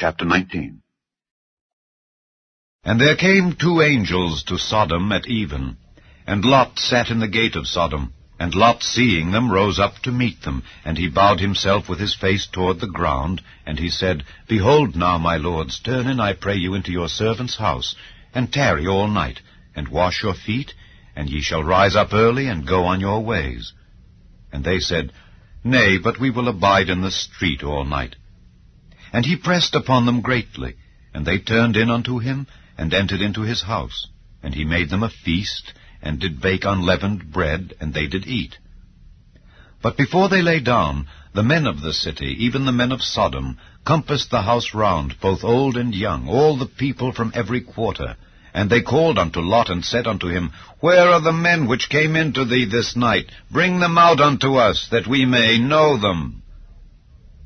Chapter 19. And there came 2 angels to Sodom at even, and Lot sat in the gate of Sodom. And Lot, seeing them, rose up to meet them, and he bowed himself with his face toward the ground, and he said, Behold now, my lords, turn in, I pray you, into your servant's house, and tarry all night, and wash your feet, and ye shall rise up early, and go on your ways. And they said, Nay, but we will abide in the street all night. And he pressed upon them greatly, and they turned in unto him, and entered into his house. And he made them a feast, and did bake unleavened bread, and they did eat. But before they lay down, the men of the city, even the men of Sodom, compassed the house round, both old and young, all the people from every quarter. And they called unto Lot, and said unto him, Where are the men which came into thee this night? Bring them out unto us, that we may know them.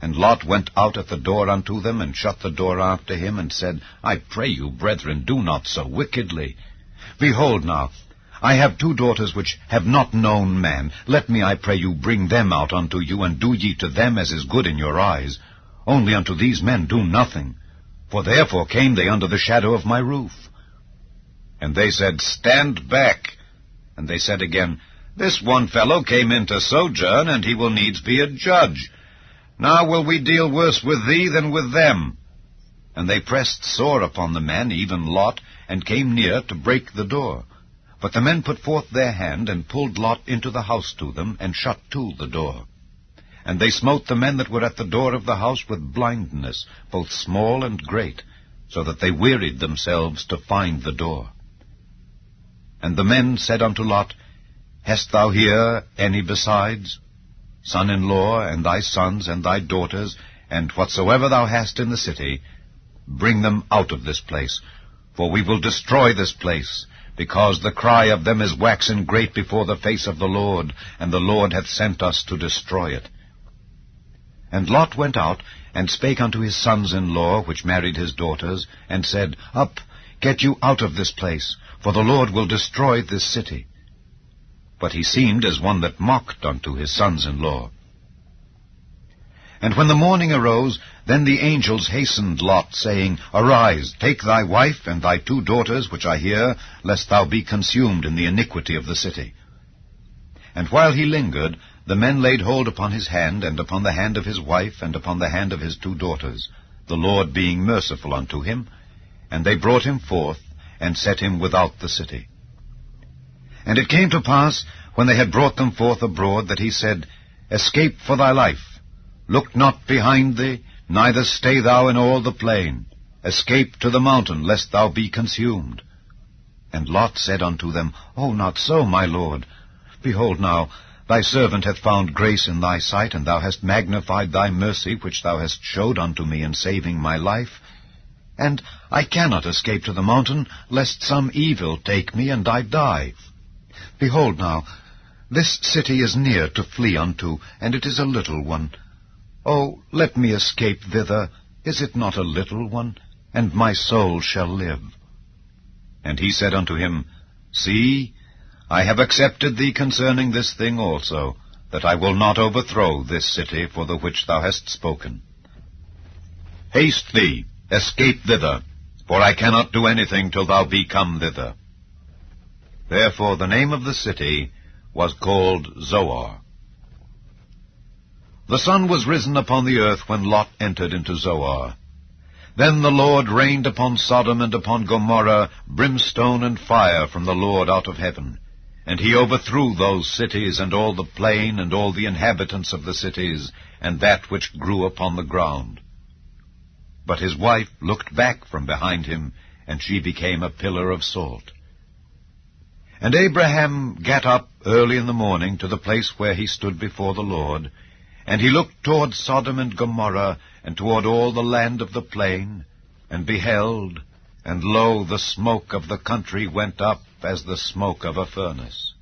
And Lot went out at the door unto them, and shut the door after him, and said, I pray you, brethren, do not so wickedly. Behold now, I have 2 daughters which have not known man. Let me, I pray you, bring them out unto you, and do ye to them as is good in your eyes. Only unto these men do nothing, for therefore came they under the shadow of my roof. And they said, Stand back. And they said again, This one fellow came in to sojourn, and he will needs be a judge. Now will we deal worse with thee than with them. And they pressed sore upon the men, even Lot, and came near to break the door. But the men put forth their hand, and pulled Lot into the house to them, and shut to the door. And they smote the men that were at the door of the house with blindness, both small and great, so that they wearied themselves to find the door. And the men said unto Lot, Hast thou here any besides? Son-in-law, and thy sons, and thy daughters, and whatsoever thou hast in the city, bring them out of this place, for we will destroy this place, because the cry of them is waxen great before the face of the Lord, and the Lord hath sent us to destroy it. And Lot went out, and spake unto his sons-in-law, which married his daughters, and said, Up, get you out of this place, for the Lord will destroy this city. But he seemed as one that mocked unto his sons-in-law. And when the morning arose, then the angels hastened Lot, saying, Arise, take thy wife and thy 2 daughters, which are here, lest thou be consumed in the iniquity of the city. And while he lingered, the men laid hold upon his hand, and upon the hand of his wife, and upon the hand of his 2 daughters, the Lord being merciful unto him. And they brought him forth, and set him without the city. And it came to pass, when they had brought them forth abroad, that he said, Escape for thy life. Look not behind thee, neither stay thou in all the plain. Escape to the mountain, lest thou be consumed. And Lot said unto them, O not so, my lord. Behold now, thy servant hath found grace in thy sight, and thou hast magnified thy mercy, which thou hast showed unto me in saving my life. And I cannot escape to the mountain, lest some evil take me, and I die. Behold now, this city is near to flee unto, and it is a little one. Oh, let me escape thither. Is it not a little one? And my soul shall live. And he said unto him, See, I have accepted thee concerning this thing also, that I will not overthrow this city for the which thou hast spoken. Haste thee, escape thither, for I cannot do anything till thou be come thither. Therefore the name of the city was called Zoar. The sun was risen upon the earth when Lot entered into Zoar. Then the Lord rained upon Sodom and upon Gomorrah brimstone and fire from the Lord out of heaven. And he overthrew those cities, and all the plain, and all the inhabitants of the cities, and that which grew upon the ground. But his wife looked back from behind him, and she became a pillar of salt. And Abraham gat up early in the morning to the place where he stood before the Lord, and he looked toward Sodom and Gomorrah, and toward all the land of the plain, and beheld, and lo, the smoke of the country went up as the smoke of a furnace.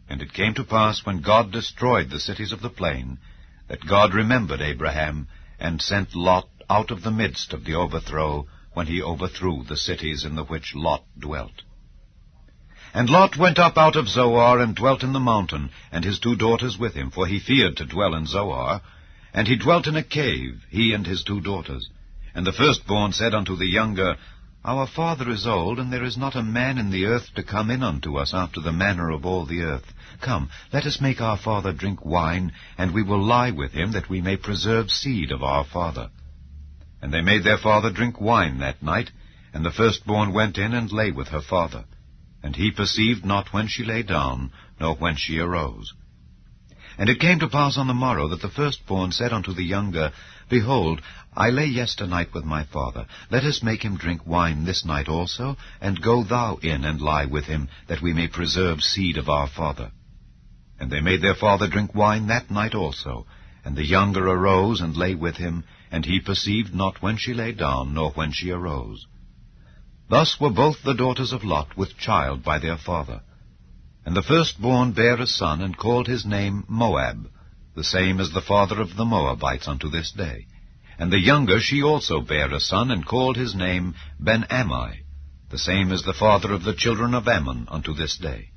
And it came to pass, when God destroyed the cities of the plain, that God remembered Abraham, and sent Lot out of the midst of the overthrow, when he overthrew the cities in the which Lot dwelt. And Lot went up out of Zoar, and dwelt in the mountain, and his 2 daughters with him, for he feared to dwell in Zoar. And he dwelt in a cave, he and his 2 daughters. And the firstborn said unto the younger, Our father is old, and there is not a man in the earth to come in unto us after the manner of all the earth. Come, let us make our father drink wine, and we will lie with him, that we may preserve seed of our father. And they made their father drink wine that night, and the firstborn went in and lay with her father. And he perceived not when she lay down, nor when she arose. And it came to pass on the morrow that the firstborn said unto the younger, Behold, I lay yesternight with my father. Let us make him drink wine this night also, and go thou in and lie with him, that we may preserve seed of our father. And they made their father drink wine that night also. And the younger arose and lay with him, and he perceived not when she lay down, nor when she arose. Thus were both the daughters of Lot with child by their father. And the firstborn bare a son, and called his name Moab, the same as the father of the Moabites unto this day. And the younger she also bare a son, and called his name Ben-Ammi, the same as the father of the children of Ammon unto this day.